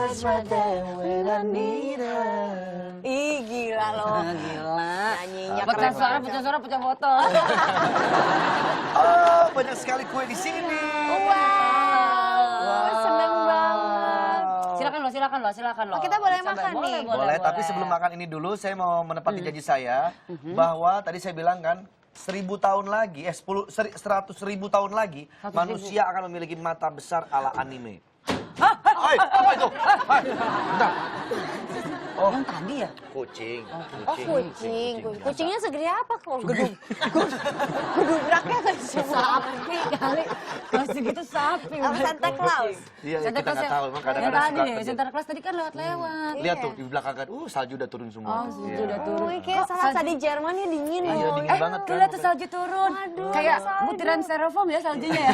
always right there when I need her. Ih, gila loh. Gila. Nyanyinya Pecah keren. suara, pecah foto. Oh, banyak sekali kue di sini. Wow, seneng banget. Silakan loh. Oh, kita boleh Coba, makan nih? Boleh, tapi sebelum makan ini dulu saya mau menepati janji saya bahwa tadi saya bilang kan 1000 tahun lagi, 100.000 tahun lagi manusia akan memiliki mata besar ala anime. Hai, apa itu? Hai, bentar. Oh, Yang tadi ya? kucing. Oh, kucing. Kucingnya segede apa kok? Gedubraknya kan Sapi kali. Kalau segitu sapi. Apa Santa Claus? Iya, Santa kita Claus nggak yang- tahu, emang yang kadang-kadang tadi suka ya, terjadi. Santa Claus tadi kan lewat. Lihat tuh di belakang kan, salju udah turun semua. Oh, salju udah turun. Oh, kayak saat di Jerman ya dingin Iya, loh. dingin banget kan. Lihat tuh salju turun. Waduh, Kayak salju. butiran styrofoam ya saljunya ya.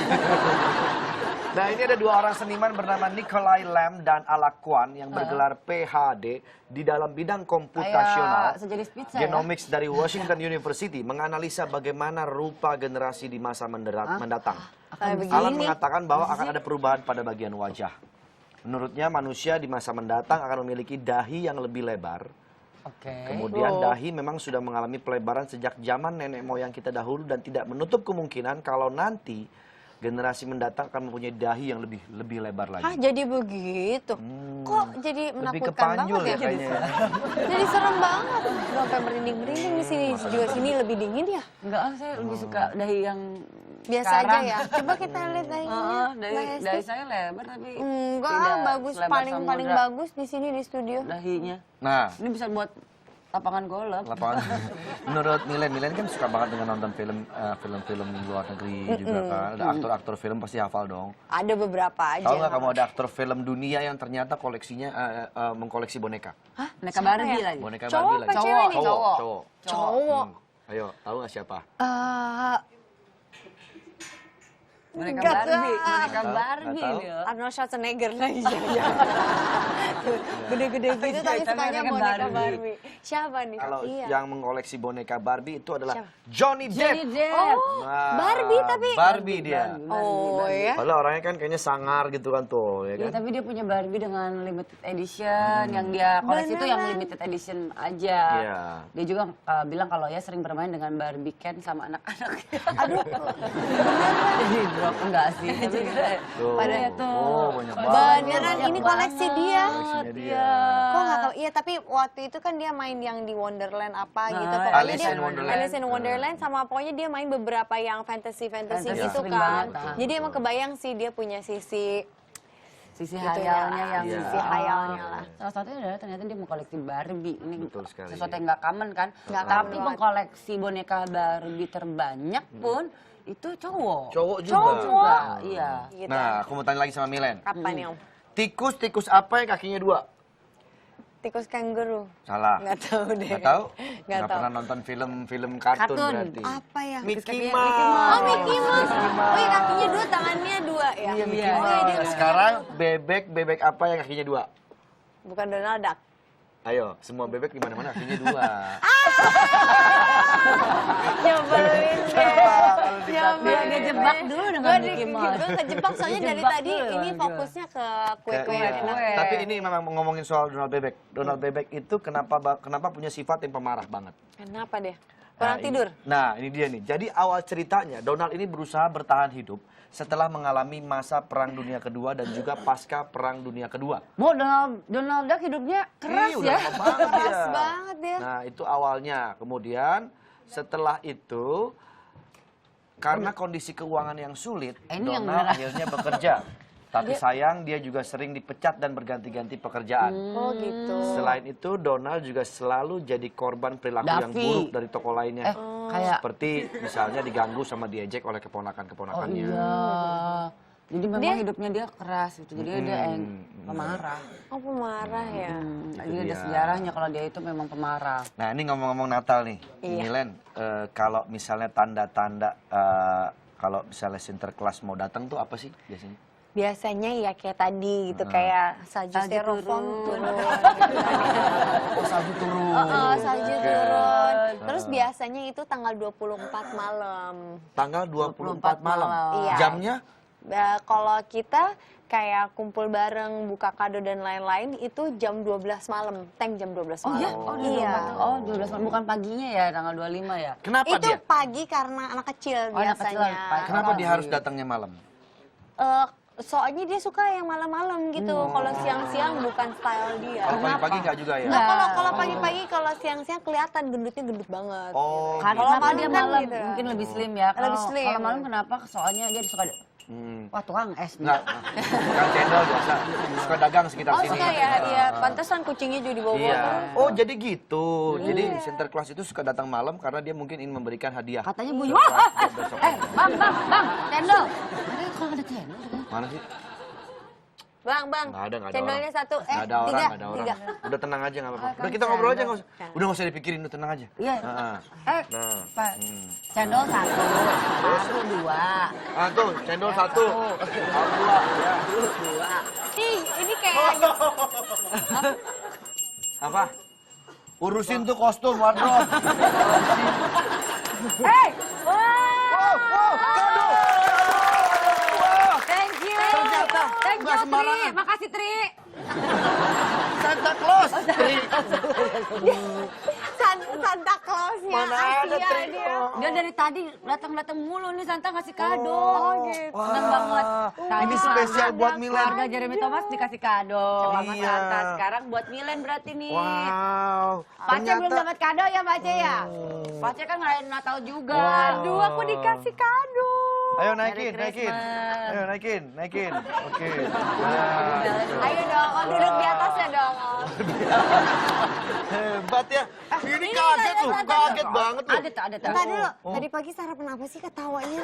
Nah, ini ada dua orang seniman bernama Nikolai Lam dan Alakwan yang bergelar PhD di dalam bidang komputasional Kayak sejenis pizza genomics dari Washington University menganalisa bagaimana rupa generasi di masa mendatang. Kayak Alan begini. mengatakan bahwa akan ada perubahan pada bagian wajah. Menurutnya manusia di masa mendatang akan memiliki dahi yang lebih lebar. Oke. Kemudian dahi memang sudah mengalami pelebaran sejak zaman nenek moyang kita dahulu dan tidak menutup kemungkinan kalau nanti generasi mendatang akan mempunyai dahi yang lebih lebar lagi. Hah, jadi begitu? Kok jadi Lebih ke menakutkan panjul banget ya ya? kayaknya. Jadi serem banget. Udah sampai merinding-merinding di sini. Juga sini lebih dingin ya? Enggak, saya lebih suka dahi yang Biasa sekarang. aja ya. Coba kita lihat dahinya. Mbak Hesti. dahi saya lebar tapi Enggak, tidak bagus. selebar Paling samudra bagus di sini di studio. dahinya. Nah, Ini bisa buat lapangan golf. lapangan. Menurut Milen kan suka banget dengan nonton film-film luar negeri juga kan. Ada aktor-aktor film pasti hafal dong. Ada beberapa aja. Tahu nggak kamu ada aktor film dunia yang ternyata koleksinya mengkoleksi boneka? Hah? Boneka Siapa Barbie ya? lagi. Boneka Cowok Barbie apa lagi. cewek nih? Cowok. Cowok. Ayo, tahu nggak siapa? Boneka Enggak, Barbie, enggak. boneka Tahu? Barbie Nggak tahu? dia. Arnold Schwarzenegger lagi. Gede-gede gitu tapi Tapi sukanya boneka boneka Barbie. Barbie. Siapa nih? Kalau Iya. yang mengoleksi boneka Barbie itu adalah Siapa? Johnny Depp. Johnny Depp. Oh, Nah, Barbie tapi. Barbie dia. Oh ya. Padahal orangnya kan kayaknya sangar gitu kan tuh, ya Iya, kan? tapi dia punya Barbie dengan limited edition, yang dia koleksi itu yang Beneran? limited edition aja. Iya. Dia juga bilang kalau ya sering bermain dengan Barbie Ken sama anak-anak. Aduh, Jadi drop enggak sih? Tapi Tuh. pada itu. Oh, banyak banget. beneran ini koleksi dia. Koleksinya dia. Kok nggak tahu? Iya, tapi waktu itu kan dia main yang di Wonderland apa gitu. Nah, Pokoknya Alice dia in Wonderland. Alice in Wonderland sama pokoknya dia main beberapa yang fantasy Fantasy, gitu sering kan. banget. Jadi emang kebayang sih dia punya sisi Sisi itunya hayalnya lah, yang Iya. sisi hayalnya lah. Salah satunya adalah ternyata dia mengkoleksi Barbie. Ini Betul sekali. sesuatu yang nggak common kan. Nggak Tapi common. mengkoleksi boneka Barbie terbanyak pun itu cowok. Cowok juga. Cowok juga, iya. Gitu. Nah, aku mau tanya lagi sama Milen. Apa nih Om? Tikus apa yang kakinya 2? Tikus kangguru. Salah. Nggak tahu deh. Nggak tahu? Nggak Nggak tahu. pernah nonton film kartun Kartun. berarti. Apa ya? Mickey kakinya Mouse. Mickey Mouse. Oh, Mickey Mouse. Oh, iya kakinya 2, tangannya 2 ya? Iya, Mickey Iya. Mouse. Oh, iya, dia Nah, sekarang bebek apa yang kakinya 2? Bukan Donald Duck. Ayo, semua bebek di mana-mana kakinya 2. Nyebelin deh. Biar dia jebak dulu dengan Mickey Mouse. Gue kejebak soalnya dari Dijebak tadi dulu ini sama fokusnya ke kue-kue Iya. yang enak. Kue. Tapi ini memang ngomongin soal Donald Bebek. Donald Bebek itu kenapa punya sifat yang pemarah banget? Kenapa deh? Kurang Nah, tidur? Ini dia nih. Jadi awal ceritanya Donald ini berusaha bertahan hidup setelah mengalami masa Perang Dunia Kedua dan juga pasca Perang Dunia Kedua. Bu, Donald Duck hidupnya keras Ih, udah ya. lama banget dia. Keras banget dia. Nah, itu awalnya. Kemudian setelah itu karena kondisi keuangan yang sulit, Ini yang Donald beneran. akhirnya bekerja. Tapi sayang dia juga sering dipecat dan berganti-ganti pekerjaan. Oh gitu. Selain itu, Donald juga selalu jadi korban perilaku yang Daffy. buruk dari toko lainnya. Kayak Seperti misalnya diganggu sama diejek oleh oh keponakan-keponakannya. iya. Jadi memang Dia- hidupnya dia keras gitu. Jadi dia pemarah. Oh pemarah ya. Jadi ada dia. sejarahnya kalau dia itu memang pemarah. Nah, ini ngomong-ngomong Natal nih. Iya. Milen, kalau misalnya tanda-tanda kalau misalnya Sinterklas mau datang tuh apa sih biasanya? Biasanya ya kayak tadi gitu, kayak salju Salju styrofoam turun. turun. Oh, salju turun. Salju turun. Terus biasanya itu tanggal 24 malam. Tanggal 24 malam. Iya. Jamnya Kalau kita kayak kumpul bareng, buka kado dan lain-lain itu jam 12 malam, tank jam 12 malam. Oh iya? Oh, Iya. Oh, 12 malam. Bukan paginya ya, tanggal 25 ya? Kenapa Itu dia? pagi karena anak kecil Oh, anak kecil biasanya. pagi. Kenapa dia harus datangnya malam? Soalnya dia suka yang malam-malam gitu. Kalau siang-siang bukan style dia. Kalau pagi-pagi nggak juga ya? Nah, kalau pagi-pagi, kalau siang-siang kelihatan gendutnya gendut banget. Oh, Karena Kalau kenapa malam dia kan malam gitu. mungkin lebih slim ya. Lebih slim. Kalau malam kenapa? Soalnya dia suka wah tukang es nih. Enggak, bukan cendol biasa. Suka dagang sekitar Oh sini. suka ya, iya. Pantesan kucingnya juga dibawa-bawa. Iya. terus. Oh, jadi gitu. Jadi Sinterklas itu suka datang malam karena dia mungkin ingin memberikan hadiah. Katanya bunyi, wah, Besok. bang, cendol. Ada kalau ada cendol. Mana sih? Bang, Nggak ada cendolnya orang. satu. Nggak ada orang, tiga. nggak ada orang. Tiga. Udah tenang aja nggak apa-apa. kan Udah kita ngobrol aja cendol. nggak usah. Udah nggak usah dipikirin, udah tenang aja. Iya. Nah. Nah. Pak, cendol satu, aku dua. Ah tuh, cendol satu. Dua. Ya. Ih, ini kayak lagi. Apa? Urusin tuh kostum wardrobe. Hey, Wow, wow, kado. Wah, thank you. Ternyata Thank nggak you, Tri. sembarangan. Makasih, Tri. Santa Claus. Santa Claus-nya Mana ada, Asia Tri? dia. Oh. Dia dari tadi datang-datang mulu nih Santa ngasih kado. Oh, gitu. Seneng banget. Tadi Ini spesial buat Milen. keluarga Jeremy Thomas dikasih kado sama Iya. Santa. Sekarang buat Milen berarti nih. Wow. Pace belum Ternyata- dapat kado ya Pace ya? Pace kan ngerayain Natal juga. Aduh, aku dikasih kado. Ayo Merry naikin, naikin. Christmas. Ayo naikin. Oke. Nah, gitu. Ayo dong, Om duduk di atasnya dong, Om. Hebat ya. Ini ini kaget ada loh, Santa. kaget banget loh. Ada tuh, ada tuh. Bentar dulu, tadi pagi sarapan apa sih ketawanya?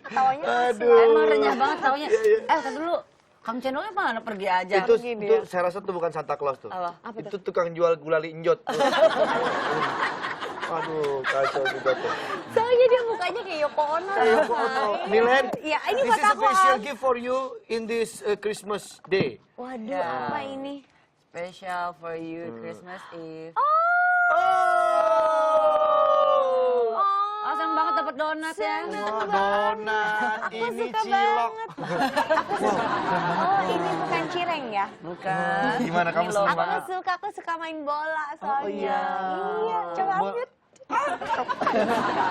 Tawanya Aduh. Emang renyah banget taunya. Tadi dulu. Kang Cendolnya mana pergi aja? Itu, Pergi itu dia. saya rasa tuh bukan Santa Claus tuh. Apa? Apa Itu tukang jual gulali injot. Aduh, kacau juga tuh. Soalnya dia mukanya kayak Yoko Ono. Yoko Ono. Milen, Iya, ini this buat is a aku, special Om. gift for you in this Christmas day. Waduh, apa ini? Special for you Christmas Eve. Oh, seneng banget dapat donat ya. Oh, donat, ini suka cilok. Oh, ini bukan cireng ya? Bukan. Gimana kamu Ini seneng lomba. banget? Aku suka main bola soalnya. iya. Iya, coba Bo- lanjut.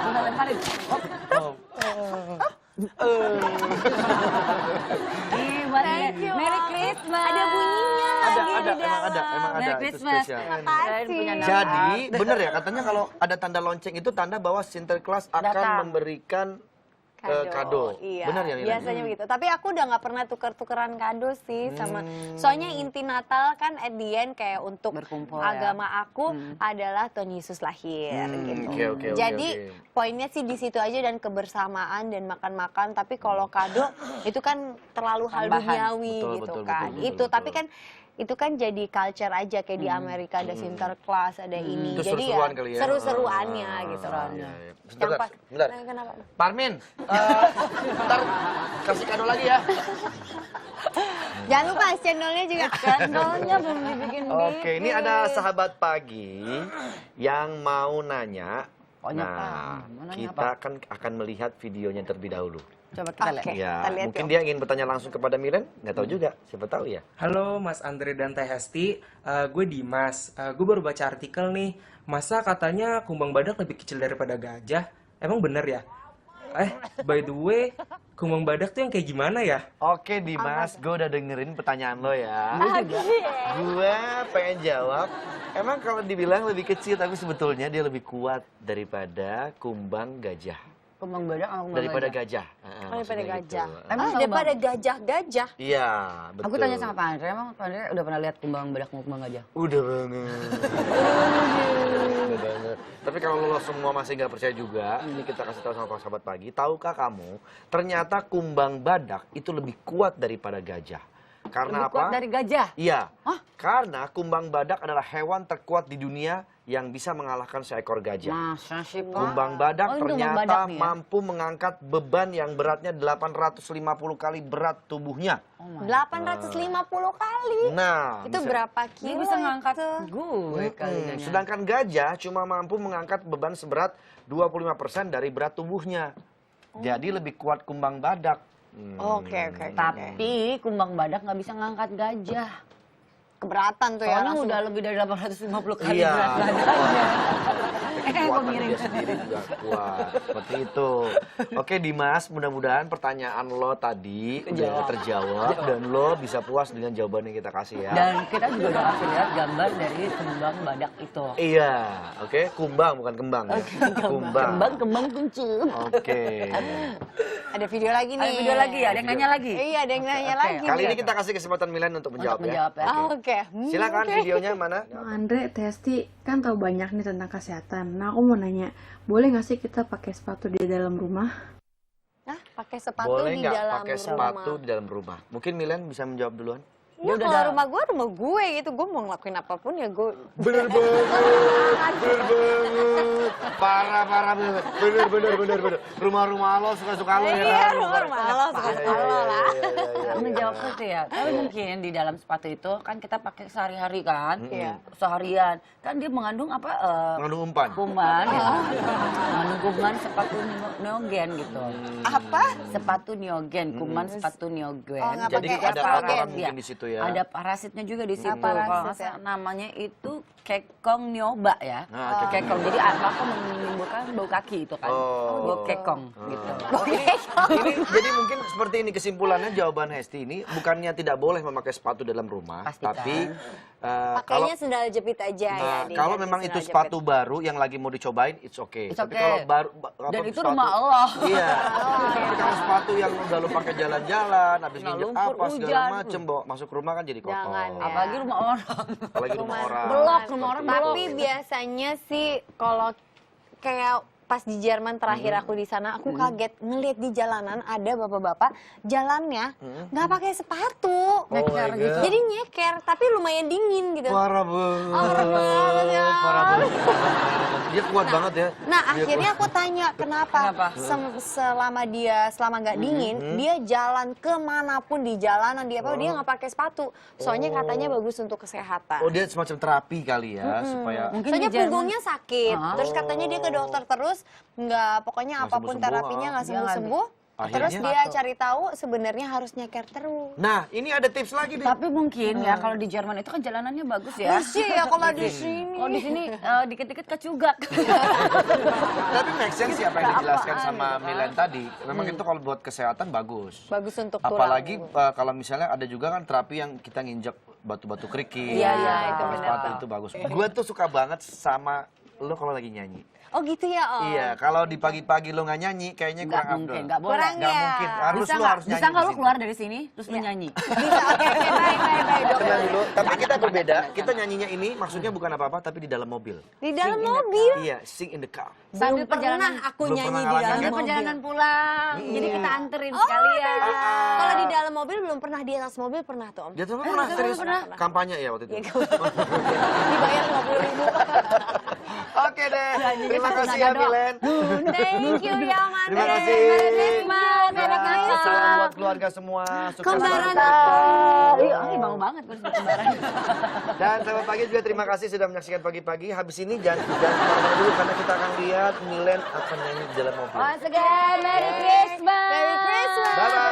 Udah lemparin. Oh. Ih, buat Thank you, Merry Om. Christmas. Ada bunyinya lagi Ada, di emang dalam. ada, Merry itu Christmas. spesial. Kirain punya nama. Jadi, bener ya, katanya kalau ada tanda lonceng itu tanda bahwa Sinterklas akan Datang. memberikan kado. Iya, Bener ya, Milen? biasanya begitu. Tapi aku udah nggak pernah tuker-tukeran kado sih sama. Soalnya inti Natal kan at the end kayak untuk Berkumpul ya. agama aku adalah Tuhan Yesus lahir gitu. oke, Jadi oke. poinnya sih di situ aja dan kebersamaan dan makan-makan. Tapi kalau kado itu kan terlalu hal Tambahan. duniawi Betul, gitu betul, kan. betul, Itu betul. tapi kan itu kan jadi culture aja kayak di Amerika ada Sinterklas, ada ini. Itu Jadi seru-seruan ya kali ya? seru-seruannya gitu. iya, iya. Yang Bentar, pas- bentar. Nah, kenapa? Parmin, ntar kasih kado lagi ya. Jangan lupa cendolnya juga. Cendolnya belum dibikin. Oke, ini ada sahabat pagi yang mau nanya. Pokoknya Nah, apa? Mau nanya kita kan akan melihat videonya terlebih dahulu. Coba kita lihat. Oke. Ya, kita lihat mungkin yuk. dia ingin bertanya langsung kepada Milen, nggak tahu juga, siapa tahu ya. Halo Mas Andre dan Teh Hesti, gue Dimas. Gue baru baca artikel nih, masa katanya kumbang badak lebih kecil daripada gajah? Emang bener ya? By the way, kumbang badak tuh yang kayak gimana ya? Oke Dimas, gue udah dengerin pertanyaan lo ya. Gue pengen jawab, emang kalau dibilang lebih kecil, tapi sebetulnya dia lebih kuat daripada kumbang gajah. Kumbang badak sama kumbang Daripada gajah. gajah. Daripada maksudnya gajah. gitu. Emang tahu, Daripada Bang? gajah-gajah. Iya, betul. Aku tanya sama Pak Andre, emang Pak Andre udah pernah lihat kumbang badak sama kumbang gajah? Udah banget. Udah banget. Tapi kalau lo semua masih nggak percaya juga, ini kita kasih tahu sama sahabat pagi. Tahukah kamu, ternyata kumbang badak itu lebih kuat daripada gajah. Karena Lebih kuat apa? dari gajah? Iya. Hah? Karena kumbang badak adalah hewan terkuat di dunia yang bisa mengalahkan seekor gajah. Masa sih, Pak? Kumbang badak Oh, ini kumbang ternyata badak nih ya? mampu mengangkat beban yang beratnya 850 kali berat tubuhnya. Oh my 850 kali. Nah, Itu bisa- berapa Dia kilo bisa ngangkat itu? gue kali kayaknya. Sedangkan gajah cuma mampu mengangkat beban seberat 25% dari berat tubuhnya. Jadi lebih kuat kumbang badak. Oke. Tapi kumbang badak nggak bisa ngangkat gajah. Keberatan tuh ya Soalnya langsung. udah lebih dari 850 kali Iya, berat betul. badannya. Kok Kekuatan miring? dia sendiri juga kuat. Seperti itu. Oke Dimas, mudah-mudahan pertanyaan lo tadi udah terjawab dan lo bisa puas dengan jawaban yang kita kasih ya. Dan kita juga udah kasih lihat gambar dari kumbang badak itu. Iya, oke, kumbang bukan kembang ya. Kumbang. Kembang kuncup. Oke. Ada video lagi nih. Ada video lagi ya? Ada yang nanya lagi? Iya, ada yang nanya Oke. lagi. Kali nih. ini kita kasih kesempatan Milen untuk menjawab menjawab ya. Oke. Silakan videonya mana? Bang Andre, Testi kan tahu banyak nih tentang kesehatan. Nah, aku mau nanya, boleh nggak sih kita pakai sepatu di dalam rumah? Nah, pakai sepatu Boleh di nggak dalam pakai rumah. sepatu di dalam rumah? Mungkin Milen bisa menjawab duluan. Ya, Dia udah kalau dalam. rumah gue gitu, gue mau ngelakuin apapun ya gue. Bener banget, bener banget. Parah bener. Rumah-rumah lo suka-suka lo ya. Iya, kan? rumah lo suka-suka lo lah. Menjawab itu ya. Tapi mungkin di dalam sepatu itu kan kita pakai sehari-hari kan. Iya. Seharian. Kan dia mengandung apa? Mengandung umpan. Kuman. Ya. Mengandung kuman sepatu neogen gitu. Apa? Sepatu neogen, kuman sepatu neogen. Oh, nggak Jadi pakai ada estrogen. kotoran Iya. mungkin di situ ya. Ada parasitnya juga di situ. parasit Kalau nggak ya? salah namanya itu kekong nyoba ya. Nah, Kekong. Jadi apa menimbulkan bau kaki itu kan. Oh. Bau kekong gitu. Ini jadi mungkin seperti ini kesimpulannya jawaban Hesti ini bukannya tidak boleh memakai sepatu dalam rumah, Pastikan. tapi kalau Pakainya sendal jepit aja ya. nah, kalau diganti memang itu sendal sepatu jepit. baru yang lagi mau dicobain, it's okay. It's Tapi okay. kalau baru Dan itu rumah Allah. Iya. Tapi kalau sepatu yang udah lo pakai jalan-jalan, habis Kena nginjek lumpur, apa segala hujan. macem, bawa masuk rumah kan jadi kotor. Jangan ya. Apalagi rumah orang. Apalagi rumah orang. Belok, rumah orang belok. Tapi biasanya sih kalau kayak pas di Jerman terakhir aku di sana, aku kaget ngelihat di jalanan ada bapak-bapak jalannya nggak pakai sepatu. Nyeker Jadi gitu? Jadi nyeker, tapi lumayan dingin gitu. Parah banget. Parah banget ya. Parah banget. Dia kuat banget ya. Nah, Dia akhirnya kuat. aku tanya kenapa, Kenapa? selama nggak dingin, dia jalan kemanapun di jalanan dia nggak pakai sepatu. Soalnya katanya bagus untuk kesehatan. Oh dia semacam terapi kali ya supaya Mungkin Soalnya di Jerman- punggungnya sakit, Ah. terus katanya dia ke dokter terus, nggak pokoknya Nggak apapun sembuh-sembuh, terapinya nggak Dia nggak- sembuh-sembuh. Terus Akhirnya- dia cari tahu sebenarnya harus nyeker terus. Nah, ini ada tips lagi nih. Tapi mungkin ya kalau di Jerman itu kan jalanannya bagus ya. Bersih ya kalau di sini. Kalau di sini dikit-dikit kecugak. Tapi make sense sih apa yang dijelaskan Apaan sama gitu kan? Milen tadi. Memang itu kalau buat kesehatan bagus. Bagus untuk tulang. Apalagi kalau misalnya ada juga kan terapi yang kita nginjek batu-batu kerikil. Iya, iya, pakai itu benar. sepatu itu bagus. Gue tuh suka banget sama lo kalau lagi nyanyi. Oh gitu ya, Om. Iya, kalau di pagi-pagi lo nggak nyanyi, kayaknya Nggak kurang mungkin, afdol. nggak boleh. Kurang Nggak ya. mungkin. Harus Bisa lo nggak? harus nyanyi. Bisa nggak di lu sini. keluar dari sini terus lu nyanyi? Bisa, oke, baik, dok. Tenang dulu, tapi kita berbeda. Kita nyanyinya ini maksudnya bukan apa-apa, tapi di dalam mobil. Di dalam mobil. Iya, sing in the car. Sambil Belum pernah perjalanan aku Belum nyanyi pernah di ngalamin dalam kan? sambil mobil. perjalanan pulang. Jadi kita anterin Oh, sekalian. Kalau di dalam mobil belum pernah, di atas mobil pernah tuh, Om. Dia tuh pernah serius pernah. kampanye ya waktu itu. Dibayar 50.000. Oke deh. Terima kasih ya Milen. Thank you ya, Om Andre. Terima kasih. Merry Christmas, Merry Ya, Christmas. salam buat keluarga semua. Sukses Kembaran selalu. Iya, mau banget gue sebut kembaran. Dan selamat pagi juga terima kasih sudah menyaksikan pagi-pagi. Habis ini jangan kemana-mana dulu karena kita akan lihat Milen akan nyanyi di dalam mobil. Once again, Merry Christmas. Merry Christmas. Bye-bye.